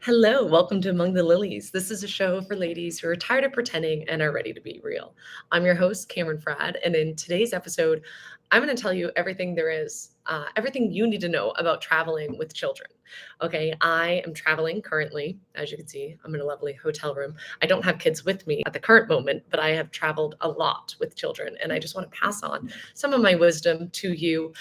Hello, welcome to Among the Lilies. This is a show for ladies who are tired of pretending and are ready to be real. I'm your host, Cameron Frad, and in today's episode, I'm going to tell you everything there is, everything you need to know about traveling with children. Okay, I am traveling currently. As you can see, I'm in a lovely hotel room. I don't have kids with me at the current moment, but I have traveled a lot with children, and I just want to pass on some of my wisdom to you.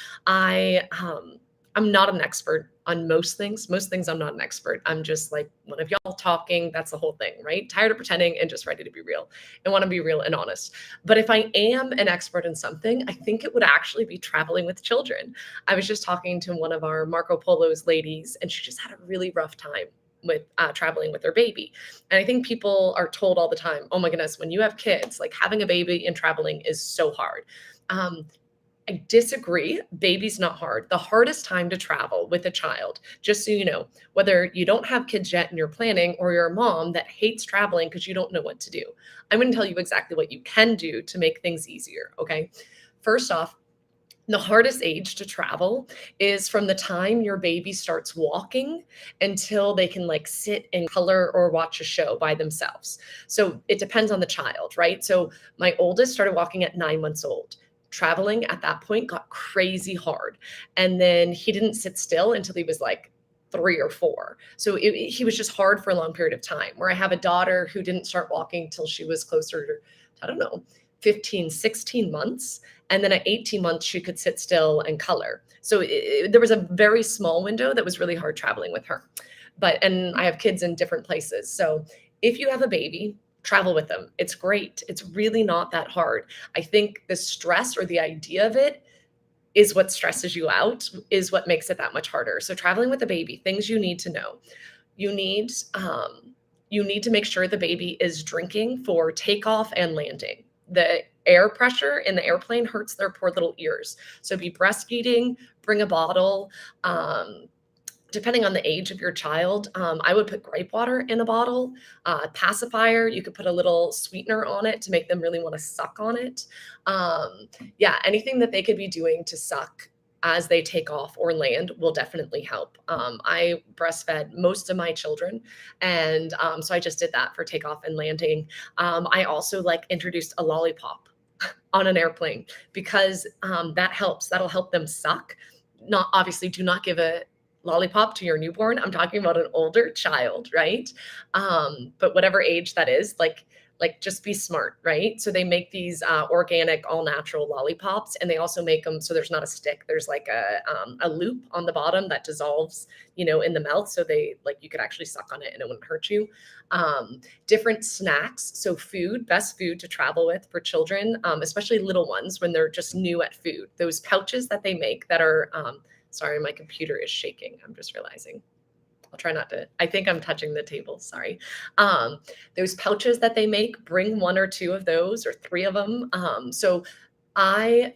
I'm not an expert on most things. Most things I'm not an expert. I'm just like one of y'all talking. That's the whole thing, right? Tired of pretending and just ready to be real and want to be real and honest. But if I am an expert in something, I think it would actually be traveling with children. I was just talking to one of our Marco Polo's ladies, and she just had a really rough time with traveling with her baby. And I think people are told all the time, oh my goodness, when you have kids, like having a baby and traveling is so hard. Um, I disagree. Baby's not hard. The hardest time to travel with a child, just so you know, whether you don't have kids yet and you're planning, or you're a mom that hates traveling because you don't know what to do, I'm going to tell you exactly what you can do to make things easier. Okay. First off, the hardest age to travel is from the time your baby starts walking until they can like sit and color or watch a show by themselves. So it depends on the child, right? So my oldest started walking at 9 months old. Traveling at that point got crazy hard. And then he didn't sit still until he was like 3 or 4. So he was just hard for a long period of time. Where I have a daughter who didn't start walking till she was closer to, I don't know, 15, 16 months. And then at 18 months, she could sit still and color. So there was a very small window that was really hard traveling with her. And I have kids in different places. So if you have a baby, travel with them. It's great. It's really not that hard. I think the stress or the idea of it is what stresses you out, is what makes it that much harder. So traveling with a baby, things you need to know. You need you need to make sure the baby is drinking for takeoff and landing. The air pressure in the airplane hurts their poor little ears. So be breastfeeding, bring a bottle. Depending on the age of your child, I would put gripe water in a bottle, pacifier. You could put a little sweetener on it to make them really want to suck on it. Yeah, anything that they could be doing to suck as they take off or land will definitely help. I breastfed most of my children, and so I just did that for takeoff and landing. I also like introduced a lollipop on an airplane because that helps. That'll help them suck. Not obviously, do not give a lollipop to your newborn. I'm talking about an older child, right? But whatever age that is, like just be smart, right? So they make these organic, all natural lollipops, and they also make them so there's not a stick. There's like a loop on the bottom that dissolves, in the mouth, so they like you could actually suck on it and it wouldn't hurt you. Different snacks, so food, best food to travel with for children, especially little ones when they're just new at food. Those pouches that they make that are sorry, my computer is shaking. I'm just realizing. I'll try not to. I think I'm touching the table. Sorry. Those pouches that they make, bring 1 or 2 of those or 3 of them. So my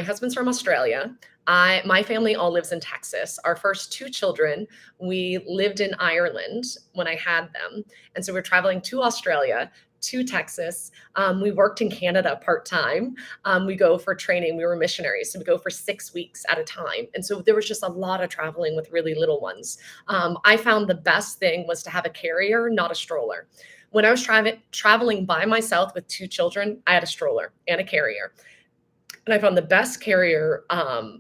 husband's from Australia. My family all lives in Texas. Our first 2 children, we lived in Ireland when I had them. And so we're traveling to Australia, to Texas. We worked in Canada part-time. We go for training. We were missionaries. So we go for 6 weeks at a time. And so there was just a lot of traveling with really little ones. I found the best thing was to have a carrier, not a stroller. When I was traveling by myself with 2 children, I had a stroller and a carrier. And I found the best carrier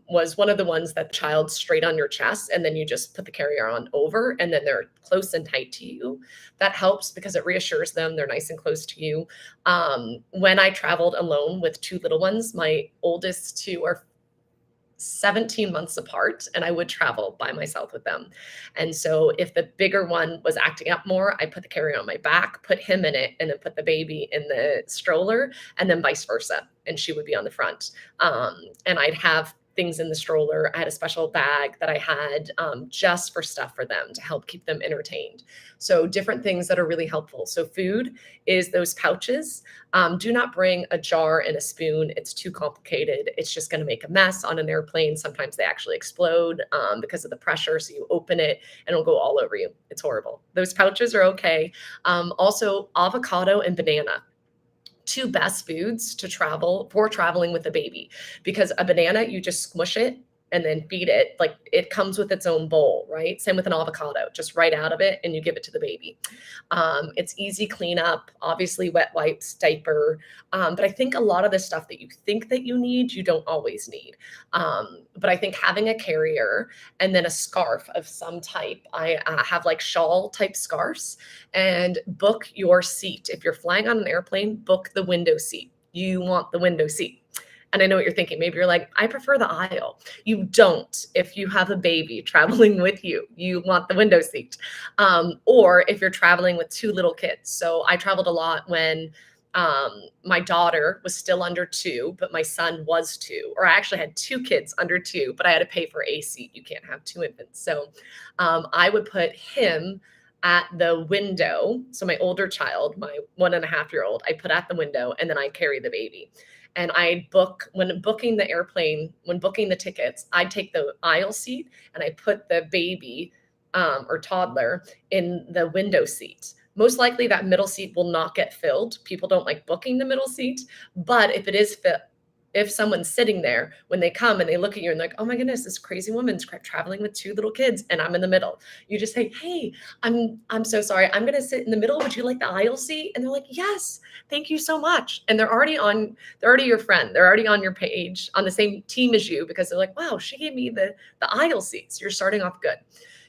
was one of the ones that child straight on your chest, and then you just put the carrier on over, and then they're close and tight to you. That helps because it reassures them they're nice and close to you. When I traveled alone with 2 little ones, my oldest 2 are 17 months apart, and I would travel by myself with them. And so if the bigger one was acting up more, I put the carrier on my back, put him in it, and then put the baby in the stroller, and then vice versa. And she would be on the front. And I'd have things in the stroller. I had a special bag that I had just for stuff for them to help keep them entertained. So different things that are really helpful. So food is those pouches. Do not bring a jar and a spoon. It's too complicated. It's just going to make a mess on an airplane. Sometimes they actually explode because of the pressure. So you open it and it'll go all over you. It's horrible. Those pouches are okay. Also, avocado and banana. 2 best foods to travel for traveling with a baby, because a banana, you just smush it and then feed it. Like it comes with its own bowl, right? Same with an avocado, just right out of it and you give it to the baby. It's easy cleanup, obviously wet wipes, diaper. But I think a lot of the stuff that you think that you need, you don't always need. But I think having a carrier and then a scarf of some type. I have like shawl type scarves, and book your seat. If you're flying on an airplane, book the window seat. You want the window seat. And I know what you're thinking. Maybe you're like, I prefer the aisle. You don't. If you have a baby traveling with you, you want the window seat. Or if you're traveling with two little kids. So I traveled a lot when my daughter was still under 2, but my son was 2. Or I actually had 2 kids under 2, but I had to pay for a seat. You can't have 2 infants. So I would put him at the window. So my older child, my 1.5-year-old, I put at the window, and then I carry the baby. And I book when booking the airplane, when booking the tickets, I take the aisle seat and I put the baby or toddler in the window seat. Most likely that middle seat will not get filled. People don't like booking the middle seat, but if it is fit, if someone's sitting there, when they come and they look at you and like, oh my goodness, this crazy woman's traveling with 2 little kids and I'm in the middle. You just say, hey, I'm so sorry. I'm going to sit in the middle. Would you like the aisle seat? And they're like, yes, thank you so much. And they're already your friend. They're already on your page, on the same team as you, because they're like, wow, she gave me the aisle seats. You're starting off good.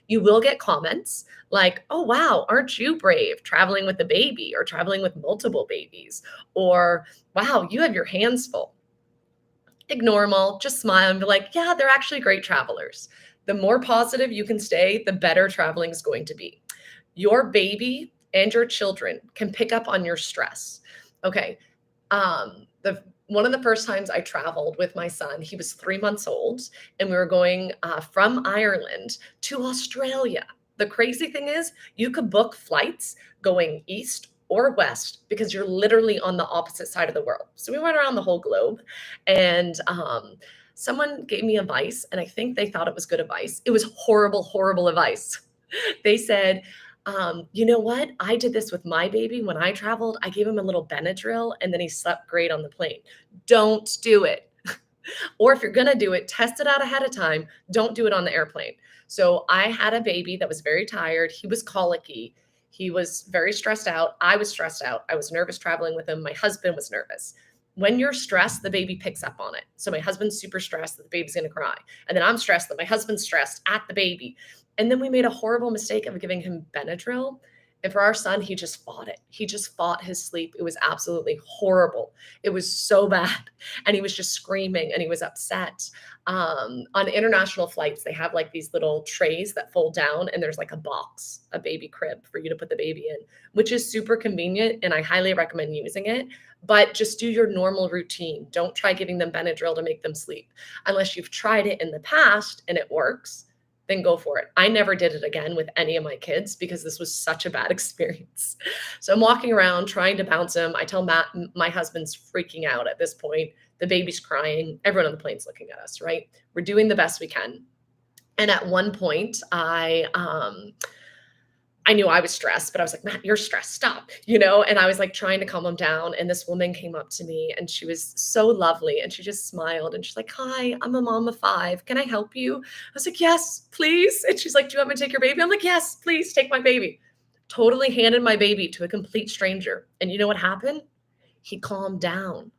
You will get comments like, oh, wow, aren't you brave traveling with a baby or traveling with multiple babies? Or, wow, you have your hands full. Ignore them all, just smile and be like, yeah, they're actually great travelers. The more positive you can stay, the better traveling is going to be. Your baby and your children can pick up on your stress. Okay. The One of the first times I traveled with my son, he was 3 months old, and we were going from Ireland to Australia. The crazy thing is, you could book flights going east or west because you're literally on the opposite side of the world. So we went around the whole globe, and someone gave me advice, and I think they thought it was good advice. It was horrible, horrible advice. They said, you know what? I did this with my baby when I traveled. I gave him a little Benadryl and then he slept great on the plane. Don't do it. Or if you're going to do it, test it out ahead of time. Don't do it on the airplane. So I had a baby that was very tired. He was colicky. He was very stressed out. I was stressed out. I was nervous traveling with him. My husband was nervous. When you're stressed, the baby picks up on it. So my husband's super stressed that the baby's going to cry. And then I'm stressed that my husband's stressed at the baby. And then we made a horrible mistake of giving him Benadryl. And for our son, he just fought it. He just fought his sleep. It was absolutely horrible. It was so bad. And he was just screaming and he was upset. On international flights, they have like these little trays that fold down and there's like a box, a baby crib for you to put the baby in, which is super convenient. And I highly recommend using it. But just do your normal routine. Don't try giving them Benadryl to make them sleep. Unless you've tried it in the past and it works, then go for it. I never did it again with any of my kids because this was such a bad experience. So I'm walking around trying to bounce him. I tell Matt, my husband's freaking out at this point. The baby's crying. Everyone on the plane's looking at us, right? We're doing the best we can. And at one point, I knew I was stressed, but I was like, Matt, you're stressed. Stop, And I was like trying to calm him down. And this woman came up to me and she was so lovely. And she just smiled and she's like, hi, I'm a mom of 5. Can I help you? I was like, yes, please. And she's like, do you want me to take your baby? I'm like, yes, please take my baby. Totally handed my baby to a complete stranger. And you know what happened? He calmed down.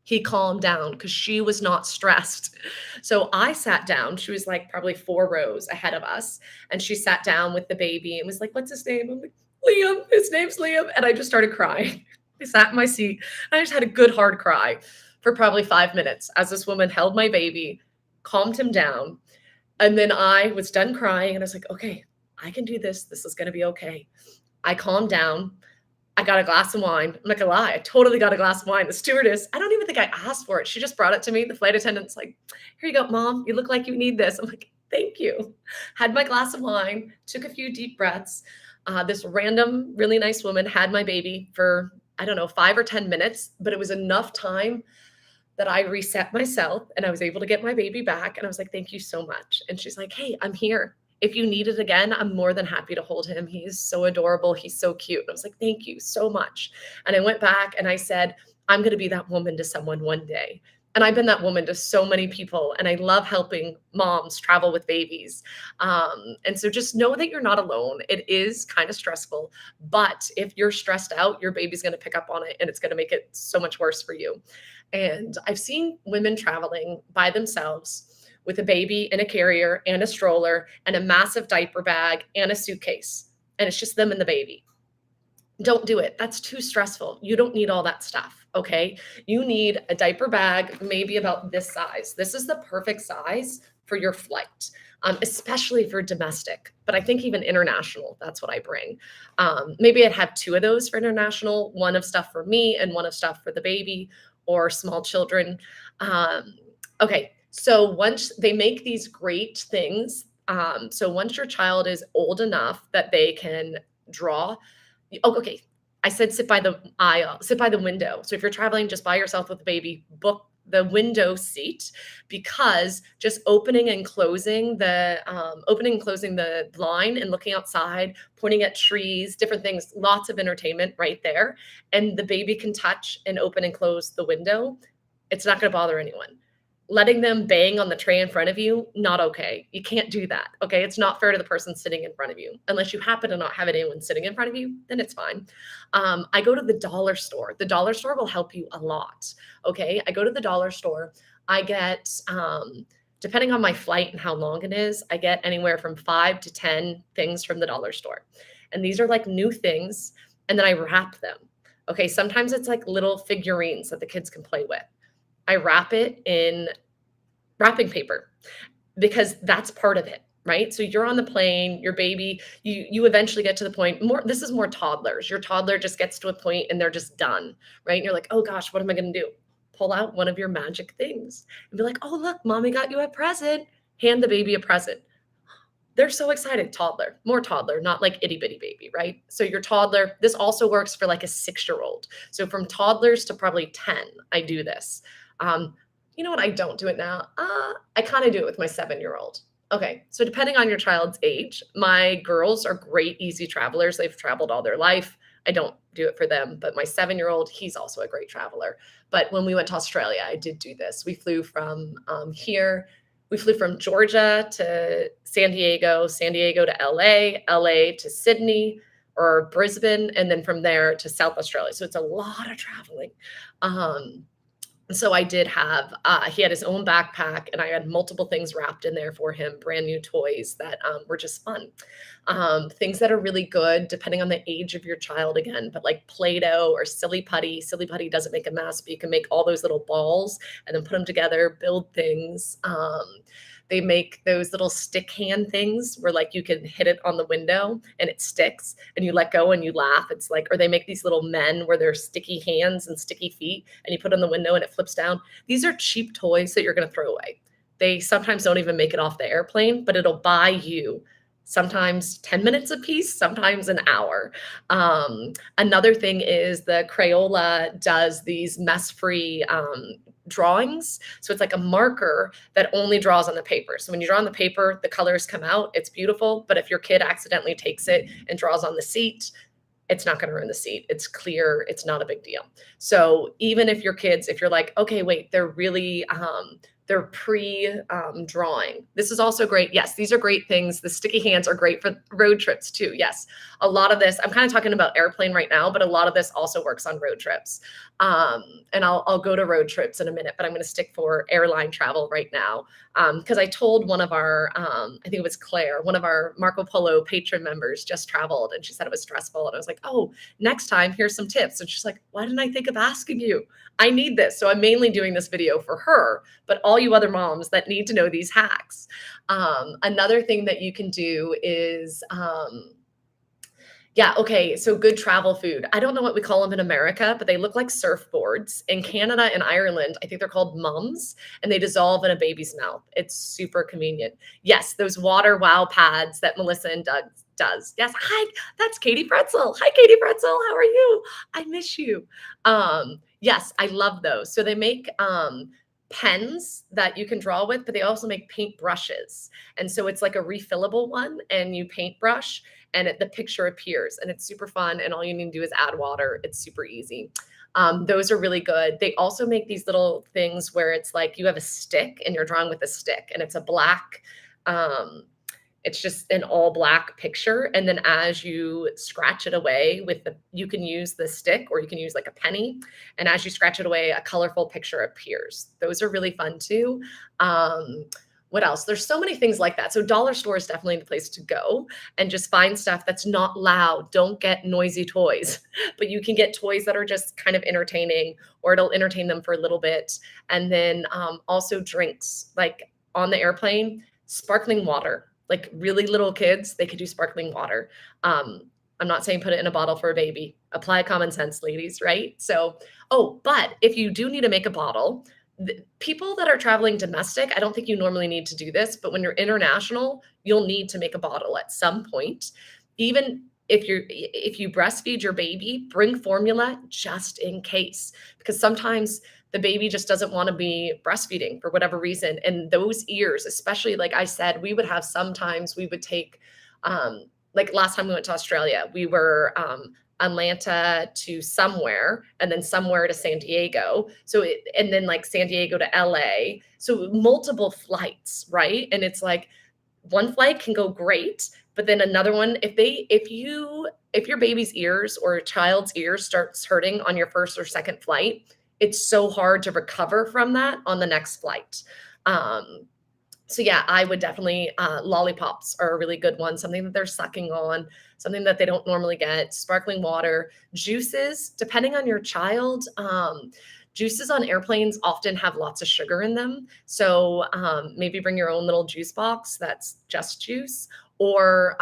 He calmed down because she was not stressed. So I sat down. She was like probably 4 rows ahead of us. And she sat down with the baby and was like, what's his name? I'm like, Liam. His name's Liam. And I just started crying. I sat in my seat. And I just had a good hard cry for probably 5 minutes as this woman held my baby, calmed him down. And then I was done crying. And I was like, okay, I can do this. This is going to be okay. I calmed down. I got a glass of wine. I'm not gonna lie, I totally got a glass of wine. The stewardess, I don't even think I asked for it. She just brought it to me. The flight attendant's like, here you go, mom. You look like you need this. I'm like, thank you. Had my glass of wine, took a few deep breaths. This random, really nice woman had my baby for, I don't know, 5 or 10 minutes, but it was enough time that I reset myself and I was able to get my baby back. And I was like, thank you so much. And she's like, hey, I'm here. If you need it again, I'm more than happy to hold him. He's so adorable. He's so cute. And I was like, thank you so much. And I went back and I said, I'm going to be that woman to someone one day. And I've been that woman to so many people, and I love helping moms travel with babies. And so just know that you're not alone. It is kind of stressful, but if you're stressed out, your baby's going to pick up on it and it's going to make it so much worse for you. And I've seen women traveling by themselves with a baby in a carrier and a stroller and a massive diaper bag and a suitcase. And it's just them and the baby. Don't do it. That's too stressful. You don't need all that stuff. Okay. You need a diaper bag, maybe about this size. This is the perfect size for your flight, especially for domestic. But I think even international, that's what I bring. Maybe I'd have two of those for international, one of stuff for me and one of stuff for the baby or small children. Okay. So once they make these great things, so once your child is old enough that they can draw. Oh, okay. I said sit by the aisle, sit by the window. So if you're traveling just by yourself with a baby, book the window seat because just opening and closing the blind and looking outside, pointing at trees, different things, lots of entertainment right there. And the baby can touch and open and close the window. It's not going to bother anyone. Letting them bang on the tray in front of you, not okay. You can't do that. Okay. It's not fair to the person sitting in front of you. Unless you happen to not have anyone sitting in front of you, then it's fine. I go to the dollar store. The dollar store will help you a lot. Okay. I go to the dollar store. I get, depending on my flight and how long it is, I get anywhere from 5 to 10 things from the dollar store. And these are like new things. And then I wrap them. Okay. Sometimes it's like little figurines that the kids can play with. I wrap it in wrapping paper because that's part of it, right? So you're on the plane, your baby, you eventually get to the point more this is more toddlers. Your toddler just gets to a point and they're just done, right? And you're like, "Oh gosh, what am I going to do?" Pull out one of your magic things and be like, "Oh, look, mommy got you a present." Hand the baby a present. They're so excited, toddler, more toddler, not like itty bitty baby, right? So your toddler, this also works for like a 6-year-old. So from toddlers to probably 10, I do this. Um, you know what? I don't do it now. I kind of do it with my 7-year-old. Okay. So depending on your child's age, my girls are great, easy travelers. They've traveled all their life. I don't do it for them, but my 7-year-old, he's also a great traveler. But when we went to Australia, I did do this. We flew from here we flew from Georgia to San Diego to LA to Sydney or Brisbane, and then from there to South Australia. So it's a lot of traveling. Um, so I did have, he had his own backpack and I had multiple things wrapped in there for him, brand new toys that were just fun. Things that are really good, depending on the age of your child again, but like Play-Doh or Silly Putty. Silly Putty doesn't make a mess, but you can make all those little balls and then put them together, build things. They make those little stick hand things where like you can hit it on the window and it sticks and you let go and you laugh. It's like, or they make these little men where they're sticky hands and sticky feet and you put on the window and it flips down. These are cheap toys that you're going to throw away. They sometimes don't even make it off the airplane, but it'll buy you sometimes 10 minutes a piece, sometimes an hour. Another thing is the Crayola does these mess-free drawings. So it's like a marker that only draws on the paper. So when you draw on the paper, the colors come out. It's beautiful. But if your kid accidentally takes it and draws on the seat, it's not going to ruin the seat. It's clear. It's not a big deal. So even if your kids, if you're like, okay, wait, they're drawing. This is also great. Yes, these are great things. The sticky hands are great for road trips too. Yes, a lot of this, I'm kind of talking about airplane right now, but a lot of this also works on road trips. And I'll go to road trips in a minute, but I'm going to stick for airline travel right now. Because I told one of our, I think it was Claire, one of our Marco Polo patron members just traveled and she said it was stressful. And I was like, oh, next time, here's some tips. And she's like, why didn't I think of asking you? I need this. So I'm mainly doing this video for her, but all you other moms that need to know these hacks. Another thing that you can do is, yeah, okay, so good travel food. I don't know what we call them in America, but they look like surfboards. In Canada and Ireland, I think they're called mums, and they dissolve in a baby's mouth. It's super convenient. Yes, those water wow pads that Melissa and Doug does. Yes, hi, that's Katie Pretzel. Hi, Katie Pretzel. How are you? I miss you. Yes, I love those. So they make pens that you can draw with, but they also make paint brushes. And so it's like a refillable one, and you paintbrush and the picture appears and it's super fun. And all you need to do is add water. It's super easy. Those are really good. They also make these little things where it's like you have a stick and you're drawing with a stick, and it's a black, um, it's just an all black picture. And then as you scratch it away with you can use the stick or you can use like a penny. And as you scratch it away, a colorful picture appears. Those are really fun too. What else? There's so many things like that. So dollar store is definitely the place to go and just find stuff that's not loud. Don't get noisy toys, but you can get toys that are just kind of entertaining, or it'll entertain them for a little bit. And then also drinks, like on the airplane, sparkling water. Like really little kids, they could do sparkling water. Um, I'm not saying put it in a bottle for a baby. Apply common sense, ladies, right? So, oh, but if you do need to make a bottle, people that are traveling domestic, I don't think you normally need to do this, but when you're international, you'll need to make a bottle at some point. Even if you breastfeed your baby, bring formula just in case, because sometimes the baby just doesn't want to be breastfeeding for whatever reason. And those ears, especially like I said, we would have sometimes we would take like last time we went to Australia, we were Atlanta to somewhere and then somewhere to San Diego. So and then like San Diego to LA. So multiple flights, right? And it's like one flight can go great, but then another one, if your baby's ears or a child's ears starts hurting on your first or second flight, it's so hard to recover from that on the next flight. Um, so yeah, I would definitely lollipops are a really good one, something that they're sucking on, something that they don't normally get. Sparkling water, juices, depending on your child. Juices on airplanes often have lots of sugar in them. So maybe bring your own little juice box that's just juice, or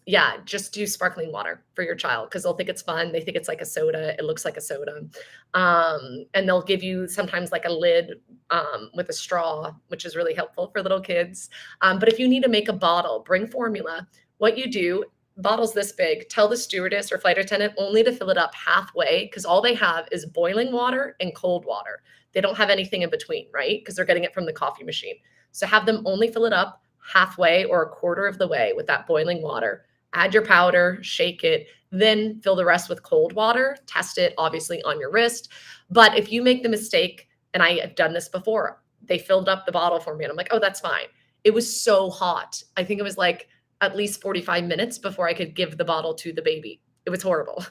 yeah, just do sparkling water for your child because they'll think it's fun. They think it's like a soda. It looks like a soda. And they'll give you sometimes like a lid with a straw, which is really helpful for little kids. But if you need to make a bottle, bring formula. What you do, bottles this big, tell the stewardess or flight attendant only to fill it up halfway because all they have is boiling water and cold water. They don't have anything in between, right? Because they're getting it from the coffee machine. So have them only fill it up halfway or a quarter of the way with that boiling water. Add your powder, shake it, then fill the rest with cold water. Test it obviously on your wrist. But if you make the mistake, and I have done this before, they filled up the bottle for me and I'm like, oh, that's fine. It was so hot. I think it was like at least 45 minutes before I could give the bottle to the baby. It was horrible.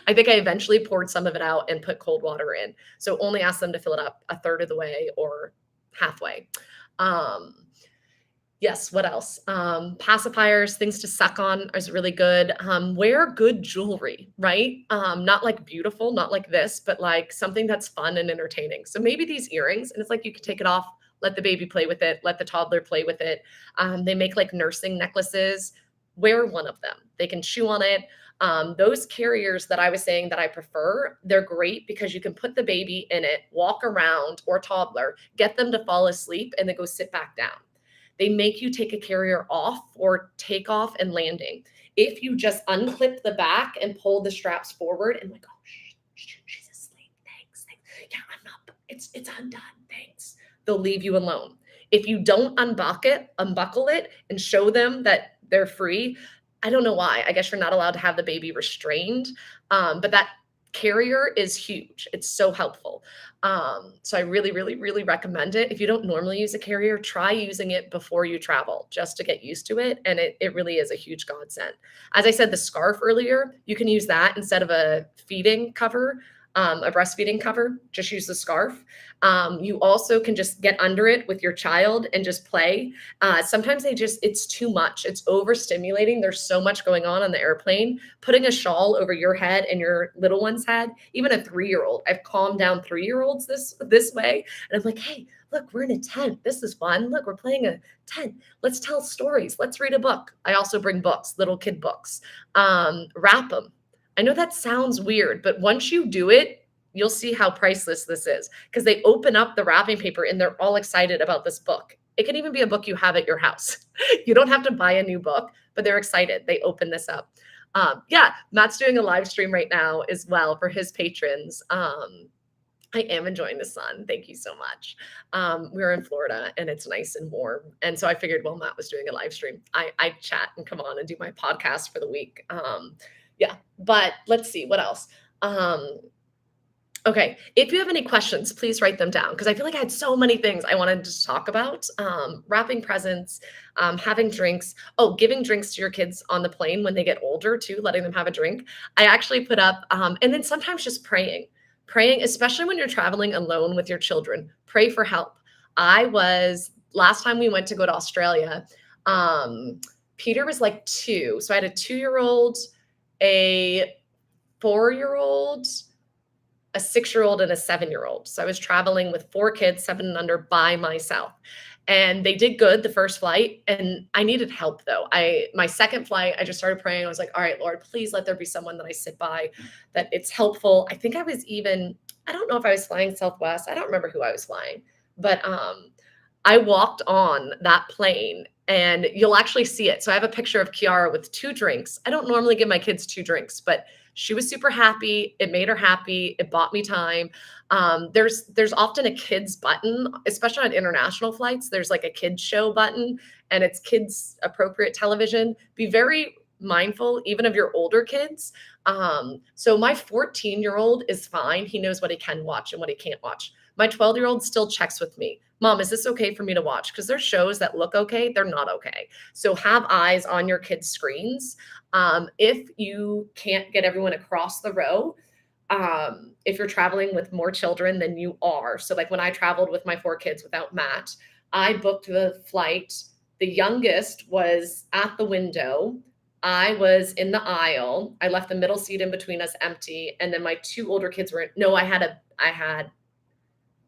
I think I eventually poured some of it out and put cold water in. So only ask them to fill it up a third of the way or halfway. Um, Yes, what else? Pacifiers, things to suck on is really good. Wear good jewelry, right? Not like beautiful, not like this, but like something that's fun and entertaining. So maybe these earrings, and it's like you can take it off, let the baby play with it, let the toddler play with it. They make like nursing necklaces. Wear one of them. They can chew on it. Those carriers that I was saying that I prefer, they're great because you can put the baby in it, walk around or toddler, get them to fall asleep, and then go sit back down. They make you take a carrier off or take off and landing. If you just unclip the back and pull the straps forward and like, oh, she's asleep. Thanks. Yeah, I'm not. It's undone. Thanks. They'll leave you alone. If you don't unbuckle it, and show them that they're free. I don't know why. I guess you're not allowed to have the baby restrained, but that carrier is huge. It's so helpful. So I really, really, really recommend it. If you don't normally use a carrier, try using it before you travel just to get used to it. And it really is a huge godsend. As I said, the scarf earlier, you can use that instead of a feeding cover, a breastfeeding cover, just use the scarf. You also can just get under it with your child and just play. Sometimes it's too much. It's overstimulating. There's so much going on the airplane. Putting a shawl over your head and your little one's head, even a 3-year-old. I've calmed down 3-year-olds this way. And I'm like, hey, look, we're in a tent. This is fun. Look, we're playing a tent. Let's tell stories. Let's read a book. I also bring books, little kid books. Wrap them. I know that sounds weird, but once you do it, you'll see how priceless this is because they open up the wrapping paper and they're all excited about this book. It can even be a book you have at your house. You don't have to buy a new book, but they're excited. They open this up. Yeah, Matt's doing a live stream right now as well for his patrons. I am enjoying the sun. Thank you so much. We're in Florida and it's nice and warm. And so I figured, well, Matt was doing a live stream. I chat and come on and do my podcast for the week. Yeah, but let's see what else. Okay, if you have any questions, please write them down because I feel like I had so many things I wanted to talk about. Wrapping presents, having drinks. Oh, giving drinks to your kids on the plane when they get older too, letting them have a drink. I actually put up, and then sometimes just praying. Praying, especially when you're traveling alone with your children, pray for help. Last time we went to go to Australia, um, Peter was like 2. So I had a 2-year old, a 4-year-old, a 6-year-old and a 7-year-old. So I was traveling with 4 kids, 7 and under by myself. And they did good the first flight, and I needed help though. I My second flight, I just started praying. I was like, "All right, Lord, please let there be someone that I sit by that it's helpful." I think I don't know if I was flying Southwest. I don't remember who I was flying. But I walked on that plane and you'll actually see it. So I have a picture of Kiara with 2 drinks. I don't normally give my kids 2 drinks, but she was super happy. It made her happy. It bought me time. There's often a kids button, especially on international flights. There's like a kids show button, and it's kids appropriate television. Be very mindful, even of your older kids. So my 14-year-old is fine. He knows what he can watch and what he can't watch. My 12-year-old still checks with me. Mom, is this okay for me to watch? Because there's shows that look okay, they're not okay. So have eyes on your kids' screens. If you can't get everyone across the row, if you're traveling with more children than you are. So, like when I traveled with my 4 kids without Matt, I booked the flight. The youngest was at the window. I was in the aisle. I left the middle seat in between us empty. And then my 2 older kids were, no,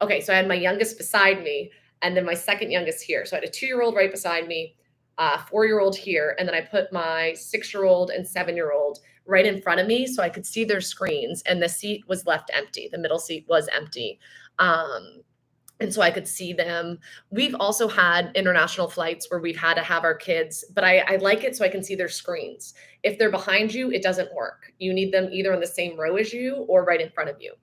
okay, so I had my youngest beside me, and then my second youngest here. So I had a 2-year-old right beside me, 4-year-old here, and then I put my 6-year-old and 7-year-old right in front of me so I could see their screens, and the seat was left empty. The middle seat was empty. Um, and so I could see them. We've also had international flights where we've had to have our kids, but I like it so I can see their screens. If they're behind you, it doesn't work. You need them either in the same row as you or right in front of you.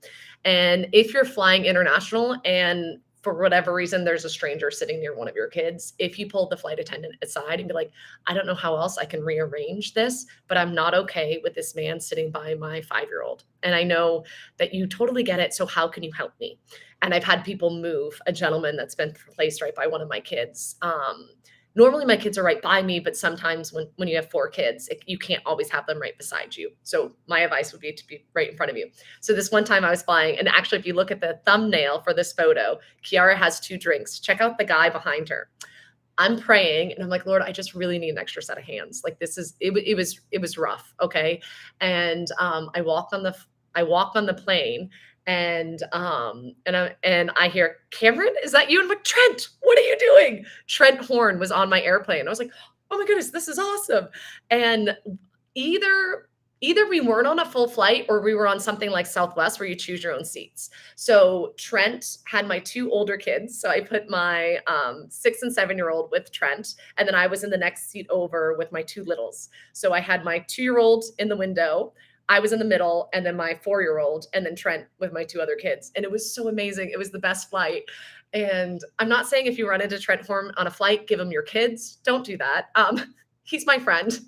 And if you're flying international and for whatever reason there's a stranger sitting near one of your kids, if you pull the flight attendant aside and be like, I don't know how else I can rearrange this, but I'm not okay with this man sitting by my 5-year-old. And I know that you totally get it. So how can you help me? And I've had people move a gentleman that's been placed right by one of my kids. Normally my kids are right by me, but sometimes when you have 4 kids, you can't always have them right beside you. So my advice would be to be right in front of you. So this one time I was flying, and actually if you look at the thumbnail for this photo, Kiara has 2 drinks. Check out the guy behind her. I'm praying and I'm like, Lord, I just really need an extra set of hands. Like it was rough. Okay. And I walk on the plane, and I hear, Cameron, is that you? And I'm like, Trent, what are you doing? Trent Horn was on my airplane. I was like, oh my goodness, this is awesome. And either either we weren't on a full flight or we were on something like Southwest where you choose your own seats. So Trent had my 2 older kids. So I put my 6 and 7-year-old with Trent, and then I was in the next seat over with my 2 littles. So I had my 2-year-old in the window, I was in the middle, and then my 4-year-old, and then Trent with my 2 other kids. And it was so amazing. It was the best flight. And I'm not saying if you run into Trent Horn on a flight, give him your kids. Don't do that. He's my friend.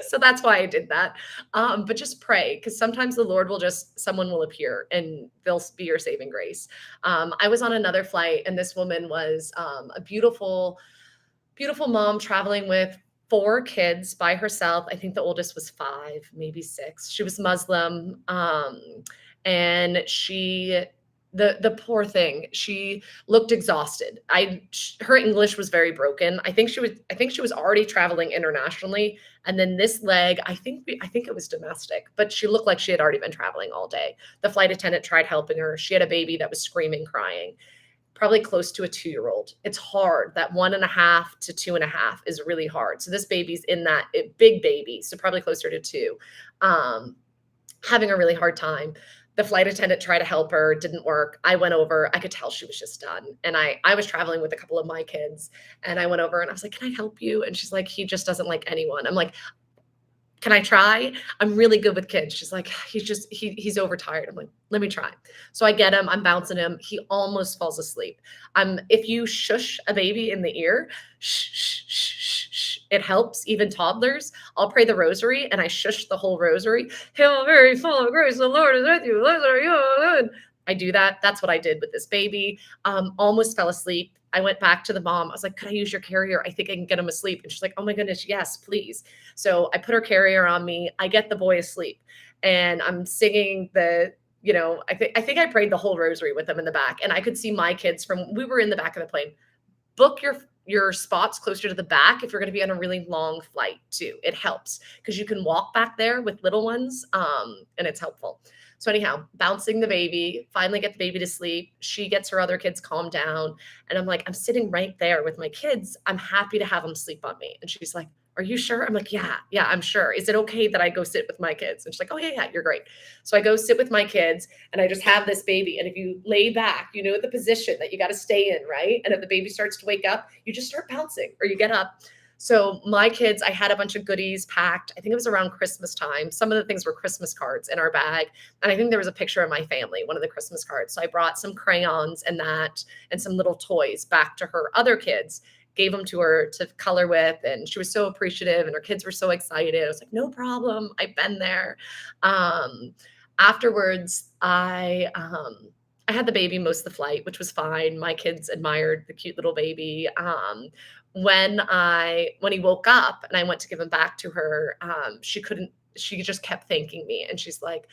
So that's why I did that. But just pray, because sometimes the Lord will someone will appear and they'll be your saving grace. I was on another flight, and this woman was a beautiful, beautiful mom traveling with 4 kids by herself. I think the oldest was 5, maybe 6. She was Muslim. And the poor thing, she looked exhausted. Her English was very broken. I think she was already traveling internationally, and then this leg, I think it was domestic, but she looked like she had already been traveling all day. The flight attendant tried helping her. She had a baby that was screaming, crying, probably close to a 2-year-old. It's hard. That 1.5 to 2.5 is really hard. So this baby's in that big baby, so probably closer to 2, having a really hard time. The flight attendant tried to help her, didn't work. I went over, I could tell she was just done. And I was traveling with a couple of my kids, and I went over and I was like, can I help you? And she's like, he just doesn't like anyone. I'm like, can I try? I'm really good with kids. She's like, he's overtired. I'm like, let me try. So I get him, I'm bouncing him. He almost falls asleep. If you shush a baby in the ear, shh, shh, shh, shh, shh, It helps even toddlers. I'll pray the rosary and I shush the whole rosary. Hail Mary, full of grace, the Lord is with you. Blessed are you. I do that. That's what I did with this baby. Almost fell asleep. I went back to the mom. I was like, could I use your carrier? I think I can get him asleep. And she's like, oh my goodness, yes, please. So I put her carrier on me. I get the boy asleep and I'm singing I think I prayed the whole rosary with them in the back. And I could see my kids we were in the back of the plane. Book your spots closer to the back if you're going to be on a really long flight too. It helps because you can walk back there with little ones, and it's helpful. So anyhow, bouncing the baby, finally get the baby to sleep. She gets her other kids calmed down, and I'm like, I'm sitting right there with my kids. I'm happy to have them sleep on me. And she's like, are you sure? I'm like, yeah, I'm sure. Is it okay that I go sit with my kids? And she's like, oh yeah, you're great. So I go sit with my kids and I just have this baby. And if you lay back, you know the position that you got to stay in, right? And if the baby starts to wake up, you just start bouncing or you get up. So my kids, I had a bunch of goodies packed. I think it was around Christmas time. Some of the things were Christmas cards in our bag. And I think there was a picture of my family, one of the Christmas cards. So I brought some crayons and some little toys back to her other kids, gave them to her to color with. And she was so appreciative and her kids were so excited. I was like, no problem. I've been there. Afterwards, I had the baby most of the flight, which was fine. My kids admired the cute little baby. When he woke up and I went to give him back to her, she just kept thanking me. And she's like,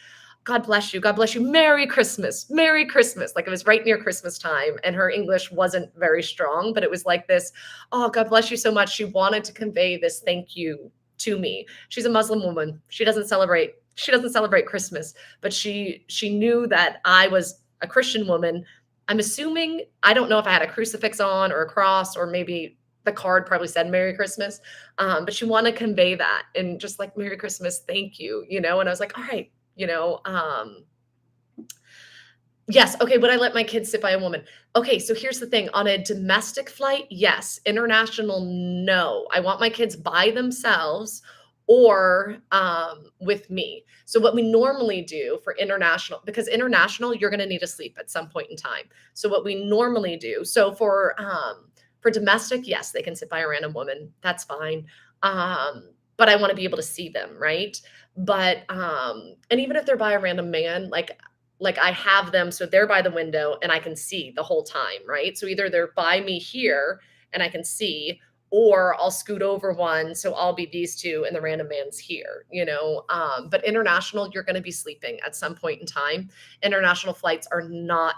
God bless you. God bless you. Merry Christmas. Merry Christmas. Like it was right near Christmas time and her English wasn't very strong, but it was like this, oh, God bless you so much. She wanted to convey this thank you to me. She's a Muslim woman. She doesn't celebrate Christmas, but she knew that I was a Christian woman. I'm assuming, I don't know if I had a crucifix on or a cross, or maybe the card probably said Merry Christmas. But she wanted to convey that and just like, Merry Christmas, thank you, And I was like, all right, yes. Okay. Would I let my kids sit by a woman? Okay. So here's the thing, on a domestic flight, yes. International, no. I want my kids by themselves or with me. So what we normally do for international, because international, you're going to need to sleep at some point in time. So what we normally do, so for domestic, yes, they can sit by a random woman. That's fine. But I want to be able to see them, right? But and even if they're by a random man, like I have them so they're by the window and I can see the whole time, right? So either they're by me here and I can see, or I'll scoot over one, so I'll be these two and the random man's here, But international, you're going to be sleeping at some point in time. International flights are not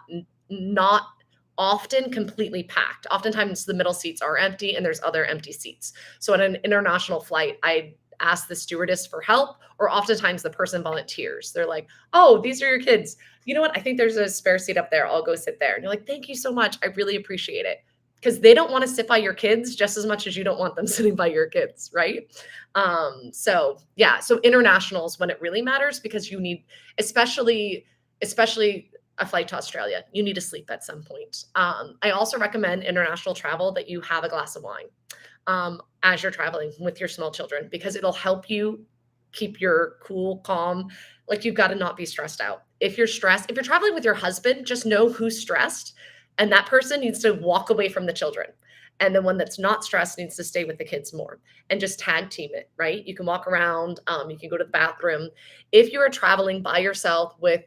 often completely packed. Oftentimes the middle seats are empty and there's other empty seats. So on an international flight, I ask the stewardess for help, or oftentimes the person volunteers. They're like, oh, these are your kids. You know what? I think there's a spare seat up there. I'll go sit there. And you're like, thank you so much. I really appreciate it. Because they don't want to sit by your kids just as much as you don't want them sitting by your kids, right? So internationals when it really matters, because you need, especially a flight to Australia, you need to sleep at some point. I also recommend international travel that you have a glass of wine as you're traveling with your small children, because it'll help you keep your cool, calm. Like, you've got to not be stressed out. If you're stressed, if you're traveling with your husband, just know who's stressed, and that person needs to walk away from the children. And the one that's not stressed needs to stay with the kids more, and just tag team it, right? You can walk around, you can go to the bathroom. If you are traveling by yourself with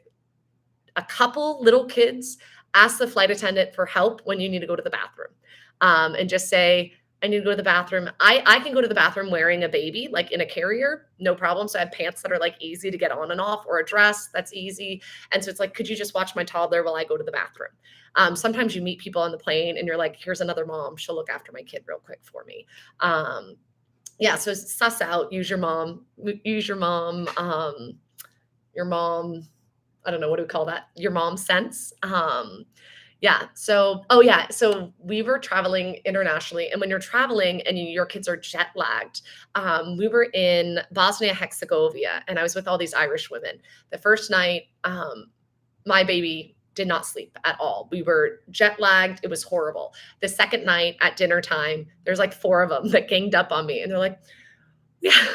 a couple little kids, ask the flight attendant for help when you need to go to the bathroom, and just say, I need to go to the bathroom. I can go to the bathroom wearing a baby, like in a carrier, no problem. So I have pants that are like easy to get on and off, or a dress that's easy. And so it's like, could you just watch my toddler while I go to the bathroom? Sometimes you meet people on the plane and you're like, here's another mom. She'll look after my kid real quick for me. So suss out, use your mom, your mom, I don't know, what do we call that? Your mom sense. So we were traveling internationally, and when you're traveling and your kids are jet lagged, we were in Bosnia Herzegovina, and I was with all these Irish women. The first night, my baby did not sleep at all. We were jet lagged. It was horrible. The second night at dinner time, there's like 4 of them that ganged up on me, and they're like, yeah,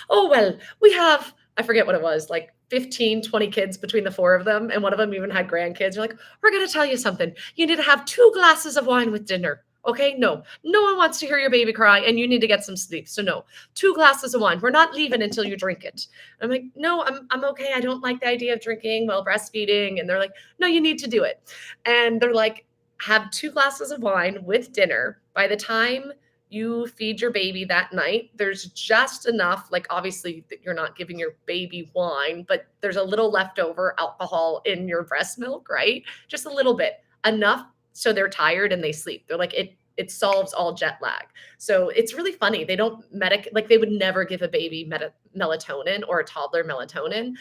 oh, well, we have, I forget what it was, like 15, 20 kids between the 4 of them. And one of them even had grandkids. You're like, we're going to tell you something. You need to have 2 glasses of wine with dinner. Okay, no. No one wants to hear your baby cry and you need to get some sleep. So no. 2 glasses of wine. We're not leaving until you drink it. I'm like, "No, I'm okay. I don't like the idea of drinking while breastfeeding." And they're like, "No, you need to do it." And they're like, "Have 2 glasses of wine with dinner. By the time you feed your baby that night, there's just enough, like obviously that you're not giving your baby wine, but there's a little leftover alcohol in your breast milk, right? Just a little bit. Enough so they're tired and they sleep." They're like, it solves all jet lag. So it's really funny. They don't like they would never give a baby melatonin or a toddler melatonin.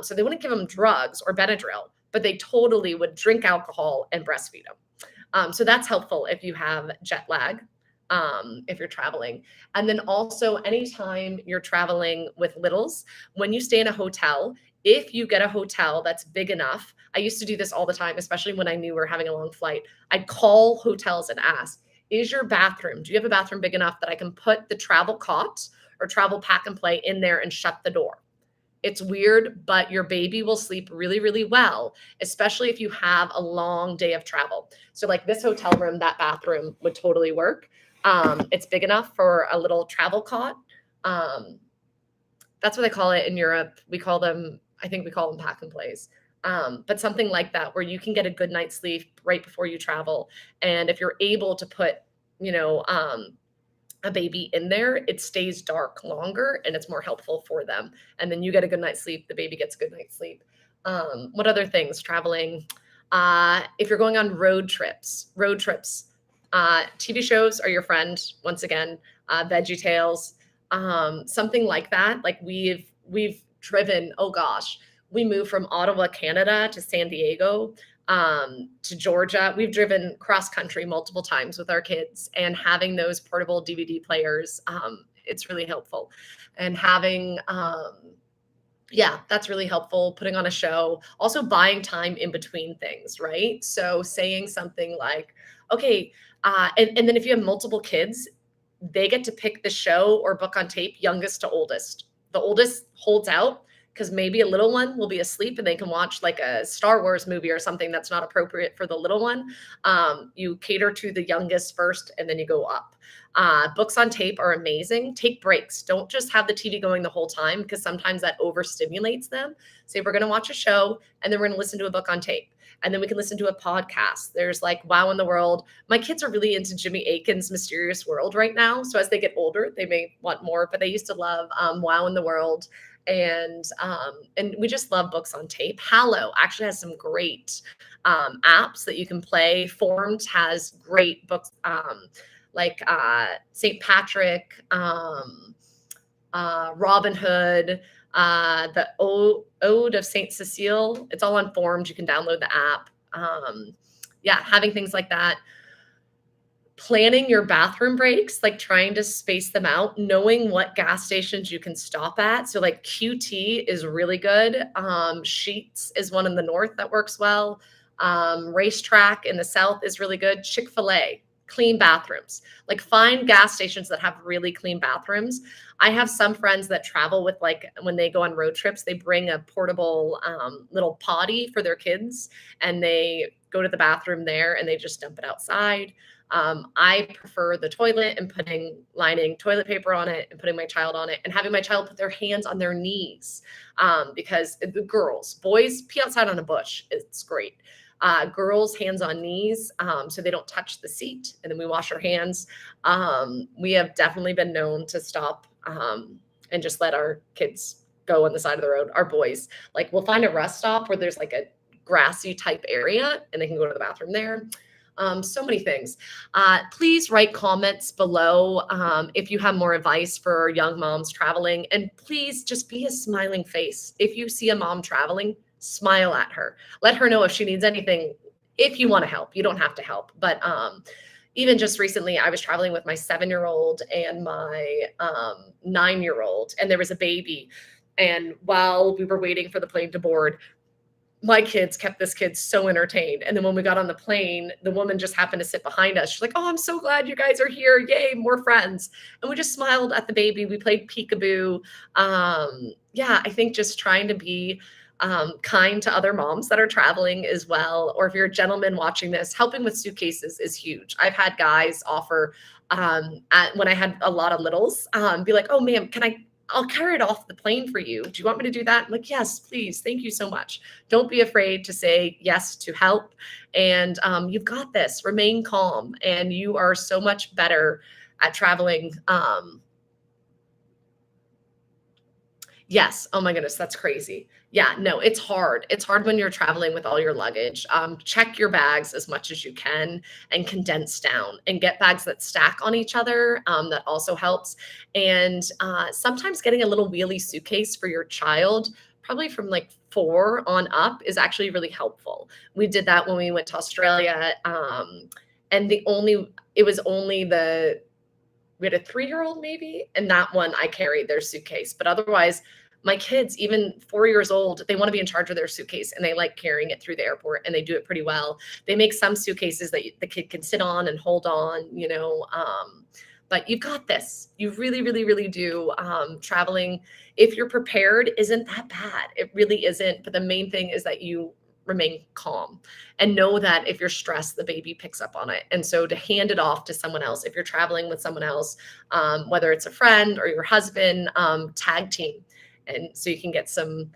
So they wouldn't give them drugs or Benadryl, but they totally would drink alcohol and breastfeed them. So that's helpful if you have jet lag, if you're traveling. And then also, anytime you're traveling with littles, when you stay in a hotel, if you get a hotel that's big enough, I used to do this all the time, especially when I knew we were having a long flight. I'd call hotels and ask, "Is your bathroom, do you have a bathroom big enough that I can put the travel cot or travel pack and play in there and shut the door?" It's weird, but your baby will sleep really, really well, especially if you have a long day of travel. So, like this hotel room, that bathroom would totally work. It's big enough for a little travel cot. Um, that's what they call it in Europe. We call them, I think we call them pack and plays. But something like that where you can get a good night's sleep right before you travel. And if you're able to put, you know, a baby in there, it stays dark longer and it's more helpful for them. And then you get a good night's sleep, the baby gets a good night's sleep. What other things? Traveling. If you're going on road trips, TV shows are your friend. Once again, Veggie Tales, something like that. Like we've driven. Oh gosh, we moved from Ottawa, Canada, to San Diego, to Georgia. We've driven cross country multiple times with our kids, and having those portable DVD players, it's really helpful. And having, yeah, that's really helpful. Putting on a show, also buying time in between things, right? So saying something like, okay, and then if you have multiple kids, they get to pick the show or book on tape, youngest to oldest. The oldest holds out because maybe a little one will be asleep and they can watch like a Star Wars movie or something that's not appropriate for the little one. You cater to the youngest first and then you go up. Books on tape are amazing. Take breaks. Don't just have the TV going the whole time because sometimes that overstimulates them. Say, we're going to watch a show and then we're going to listen to a book on tape. And then we can listen to a podcast. There's like Wow in the World. My kids are really into Jimmy Akin's Mysterious World right now. So as they get older, they may want more, but they used to love Wow in the World. And we just love books on tape. Hallow actually has some great apps that you can play. Formed has great books, like St. Patrick, Robin Hood, the Ode of Saint Cecile. It's all on Forms. You can download the app. Yeah, having things like that. Planning your bathroom breaks, like trying to space them out, knowing what gas stations you can stop at. So like QT is really good. Sheets is one in the north that works well. Racetrack in the south is really good. Chick-fil-A, clean bathrooms. Like find gas stations that have really clean bathrooms. I have some friends that travel with, like when they go on road trips, they bring a portable little potty for their kids and they go to the bathroom there and they just dump it outside. I prefer the toilet and lining toilet paper on it and putting my child on it and having my child put their hands on their knees, because the girls, boys pee outside on a bush. It's great. Girls hands on knees, so they don't touch the seat, and then we wash our hands. We have definitely been known to stop and just let our kids go on the side of the road. Our boys, like we'll find a rest stop where there's like a grassy type area and they can go to the bathroom there. So many things. Please write comments below if you have more advice for young moms traveling. And please just be a smiling face. If you see a mom traveling, smile at her. Let her know if she needs anything. If you want to help, you don't have to help. But even just recently, I was traveling with my 7-year-old and my 9-year-old, and there was a baby. And while we were waiting for the plane to board, my kids kept this kid so entertained. And then when we got on the plane, the woman just happened to sit behind us. She's like, "Oh, I'm so glad you guys are here. Yay, more friends." And we just smiled at the baby. We played peekaboo. Yeah, I think just trying to be kind to other moms that are traveling as well. Or if you're a gentleman watching this, helping with suitcases is huge. I've had guys offer when I had a lot of littles, be like, "Oh, ma'am, I'll carry it off the plane for you. Do you want me to do that?" I'm like, "Yes, please. Thank you so much." Don't be afraid to say yes to help. And you've got this. Remain calm, and you are so much better at traveling. Yes. Oh my goodness, that's crazy. Yeah, no, it's hard. It's hard when you're traveling with all your luggage. Check your bags as much as you can and condense down and get bags that stack on each other. That also helps. And sometimes getting a little wheelie suitcase for your child, probably from like 4 on up, is actually really helpful. We did that when we went to Australia. And it was only we had a 3-year-old maybe, and that one I carried their suitcase. But otherwise, my kids, even 4 years old, they want to be in charge of their suitcase and they like carrying it through the airport and they do it pretty well. They make some suitcases that the kid can sit on and hold on. But you've got this. You really, really, really do. Traveling, if you're prepared, isn't that bad. It really isn't. But the main thing is that you remain calm and know that if you're stressed, the baby picks up on it. And so to hand it off to someone else, if you're traveling with someone else, whether it's a friend or your husband, tag team. And so you can get some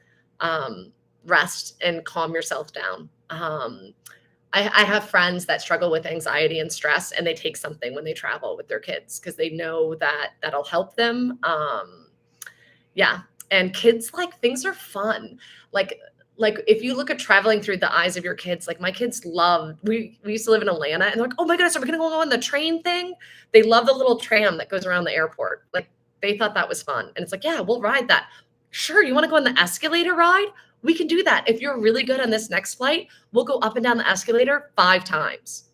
rest and calm yourself down. I have friends that struggle with anxiety and stress, and they take something when they travel with their kids because they know that that'll help them. Yeah. And kids, like, things are fun. Like if you look at traveling through the eyes of your kids, like my kids love, we used to live in Atlanta and they're like, "Oh my goodness, are we gonna go on the train thing?" They love the little tram that goes around the airport. Like they thought that was fun. And it's like, "Yeah, we'll ride that." "Sure, you want to go on the escalator ride? We can do that. If you're really good on this next flight, we'll go up and down the escalator 5 times."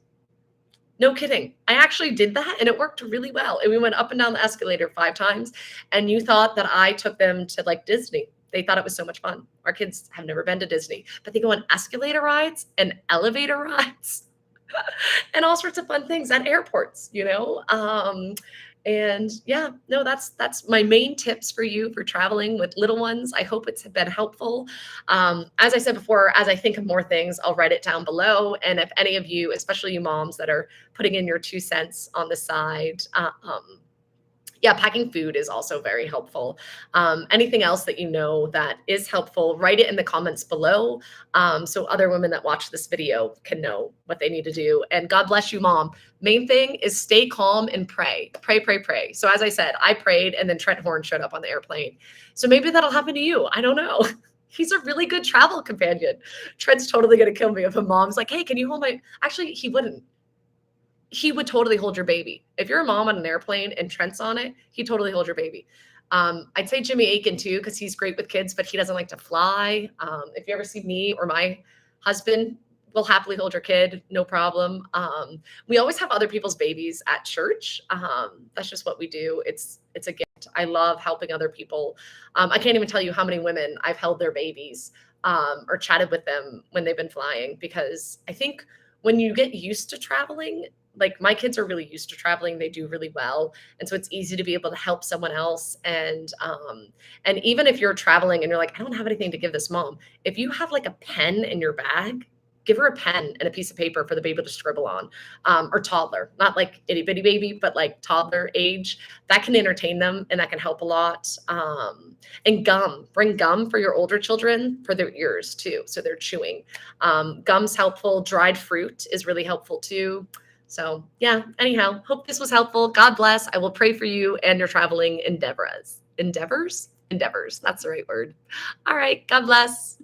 No kidding. I actually did that and it worked really well. And we went up and down the escalator 5 times. And you thought that I took them to like Disney. They thought it was so much fun. Our kids have never been to Disney, but they go on escalator rides and elevator rides and all sorts of fun things at airports. And yeah, no, that's my main tips for you for traveling with little ones. I hope it's been helpful. As I said before, as I think of more things, I'll write it down below. And if any of you, especially you moms that are putting in your 2 cents on the side, yeah, packing food is also very helpful. Anything else that you know that is helpful, write it in the comments below, so other women that watch this video can know what they need to do. And God bless you, mom. Main thing is stay calm and pray. Pray, pray, pray. So as I said, I prayed and then Trent Horn showed up on the airplane. So maybe that'll happen to you. I don't know. He's a really good travel companion. Trent's totally going to kill me if a mom's like, "Hey, can you hold my..." Actually, he wouldn't. He would totally hold your baby. If you're a mom on an airplane and Trent's on it, he'd totally hold your baby. I'd say Jimmy Aiken too, because he's great with kids, but he doesn't like to fly. If you ever see me or my husband, we'll happily hold your kid, no problem. We always have other people's babies at church. That's just what we do. It's a gift. I love helping other people. I can't even tell you how many women I've held their babies or chatted with them when they've been flying, because I think when you get used to traveling, like my kids are really used to traveling, they do really well, and so it's easy to be able to help someone else. And even if you're traveling and you're like, "I don't have anything to give this mom," if you have like a pen in your bag, give her a pen and a piece of paper for the baby to scribble on, or toddler, not like itty bitty baby, but like toddler age. That can entertain them and that can help a lot. And gum, bring gum for your older children for their ears too, so they're chewing. Gum's helpful. Dried fruit is really helpful too. So yeah, anyhow, hope this was helpful. God bless. I will pray for you and your traveling endeavors. Endeavors? Endeavors. That's the right word. All right. God bless.